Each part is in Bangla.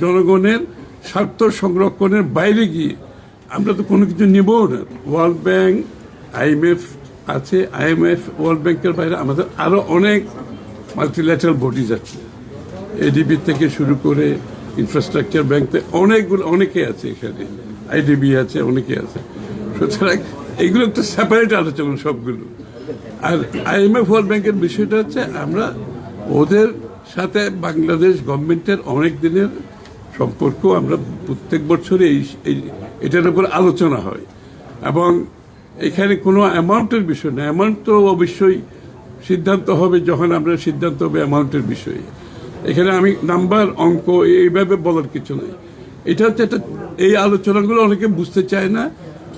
জনগণের স্বার্থ সংরক্ষণের বাইরে গিয়ে আমরা তো কোনো কিছু নেবও না। ওয়ার্ল্ড ব্যাংক, IMF আছে, IMF ওয়ার্ল্ড ব্যাংকের বাইরে আমাদের আরও অনেক মাল্টিল্যাটারাল বডিজ আছে, ADB থেকে শুরু করে ইনফ্রাস্ট্রাকচার ব্যাংক অনেকে আছে, এখানে IDB আছে, অনেকে আছে। সুতরাং এগুলো একটা সেপারেট আলোচনা সবগুলো। আর IMF ওয়ার্ল্ড ব্যাংকের বিষয়টা হচ্ছে আমরা ওদের সাথে বাংলাদেশ গভর্নমেন্টের অনেক দিনের সম্পর্ক, আমরা প্রত্যেক বছরে এটার উপর আলোচনা হয় এবং এখানে কোনো অ্যামাউন্টের বিষয় না। অ্যামাউন্ট তো অবশ্যই সিদ্ধান্ত হবে যখন আমরা সিদ্ধান্ত হবে অ্যামাউন্টের বিষয়ে। এখানে আমি নাম্বার অঙ্ক এইভাবে বলার কিছু নেই। এটা হচ্ছে একটা, এই আলোচনাগুলো অনেকে বুঝতে চায় না।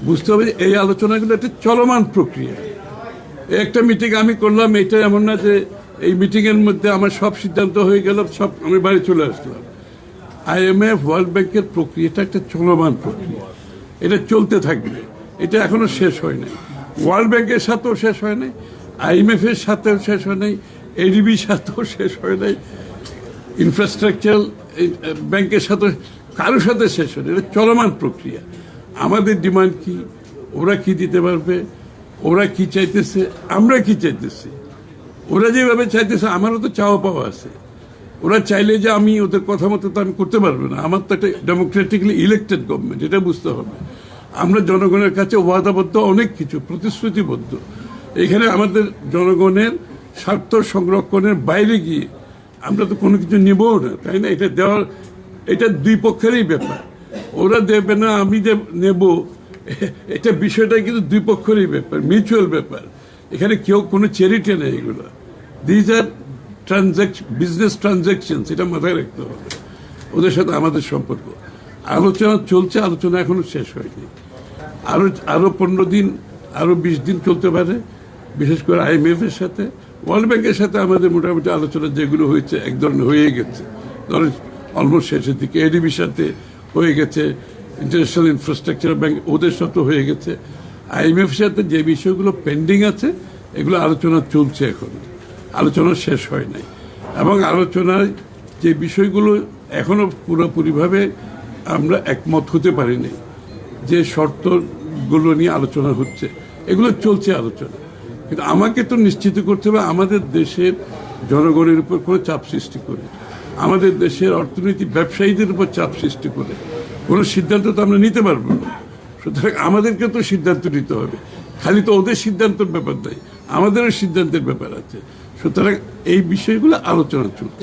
বুঝতে হবে এই আলোচনাগুলো একটা চলমান প্রক্রিয়া। একটা মিটিং আমি করলাম, এটা এমন না যে এই মিটিংয়ের মধ্যে আমার সব সিদ্ধান্ত হয়ে গেল, সব আমি বাড়ি চলে আসলাম। IMF ওয়ার্ল্ড ব্যাংকের প্রক্রিয়াটা একটা চলমান প্রক্রিয়া, এটা চলতে থাকবে। এটা এখনো শেষ হয় নাই। ওয়ার্ল্ড ব্যাংকের সাথেও শেষ হয় নাই, IMF এর সাথেও শেষ হয় নাই, ADB সাথেও শেষ হয় নাই, ইনফ্রাস্ট্রাকচার ব্যাংকের সাথে কারোর সাথে শেষ হয় না। এটা চলমান প্রক্রিয়া। আমাদের ডিমান্ড কি, ওরা কি দিতে পারবে, ওরা কি চাইতেছে, আমরা কি চাইতেছি। ওরা যেভাবে চাইতেছে আমারও তো চাওয়া পাওয়া আছে। ওরা চাইলে যে আমি ওদের কথা মতো তো আমি করতে পারবো না। আমার তো একটা ডেমোক্রেটিকলি ইলেক্টেড গভর্নমেন্ট, এটা বুঝতে হবে। আমরা জনগণের কাছে ওয়াদাবদ্ধ, অনেক কিছু প্রতিশ্রুতিবদ্ধ। এখানে আমাদের জনগণের স্বার্থ সংরক্ষণের বাইরে গিয়ে আমরা তো কোনো কিছু নেবও না, তাই না? এটা দেওয়ার, এটা দুই পক্ষেরই ব্যাপার। ওরা দেবে না, আমি যে নেব, এটা বিষয়টা কিন্তু দুই পক্ষেরই ব্যাপার, মিউচুয়াল ব্যাপার। এখানে কেউ কোনো চ্যারিটি নেই। এগুলো দিজ আর বিজনেস ট্রানজাকশনস, এটা মাথায় রাখতে হবে। ওদের সাথে আমাদের সম্পর্ক, আলোচনা চলছে, আলোচনা এখনো শেষ হয়নি। আরো 15 দিন, আরো 20 দিন চলতে পারে। বিশেষ করে IMF এর সাথে, ওয়ার্ল্ড ব্যাংকের সাথে আমাদের মোটামুটি আলোচনা যেগুলো হয়েছে এক ধরনের হয়ে গেছে, ধরেন অলমোস্ট শেষের দিকে। ADB সাথে হয়ে গেছে, ইন্টারন্যাশনাল ইনফ্রাস্ট্রাকচার ব্যাংক ওদের সাথে হয়ে গেছে। IMF এর সাথে যে বিষয়গুলো পেন্ডিং আছে এগুলো আলোচনা চলছে, এখনো আলোচনা শেষ হয় নাই। এবং আলোচনায় যে বিষয়গুলো এখনো পুরোপুরিভাবে আমরা একমত হতে পারিনি, যে শর্তগুলো নিয়ে আলোচনা হচ্ছে, এগুলো চলছে আলোচনা। কিন্তু আমাকে তো নিশ্চিত করতে হবে আমাদের দেশের জনগণের উপর কোনো চাপ সৃষ্টি করে, আমাদের দেশের অর্থনীতি ব্যবসায়ীদের উপর চাপ সৃষ্টি করে কোনো সিদ্ধান্ত তো আমরা নিতে পারবো না। সুতরাং আমাদেরকে তো সিদ্ধান্ত নিতে হবে। খালি তো ওদের সিদ্ধান্তের ব্যাপার নয়, আমাদেরও সিদ্ধান্তের ব্যাপার আছে। সুতরাং এই বিষয়গুলো আলোচনা চলছে।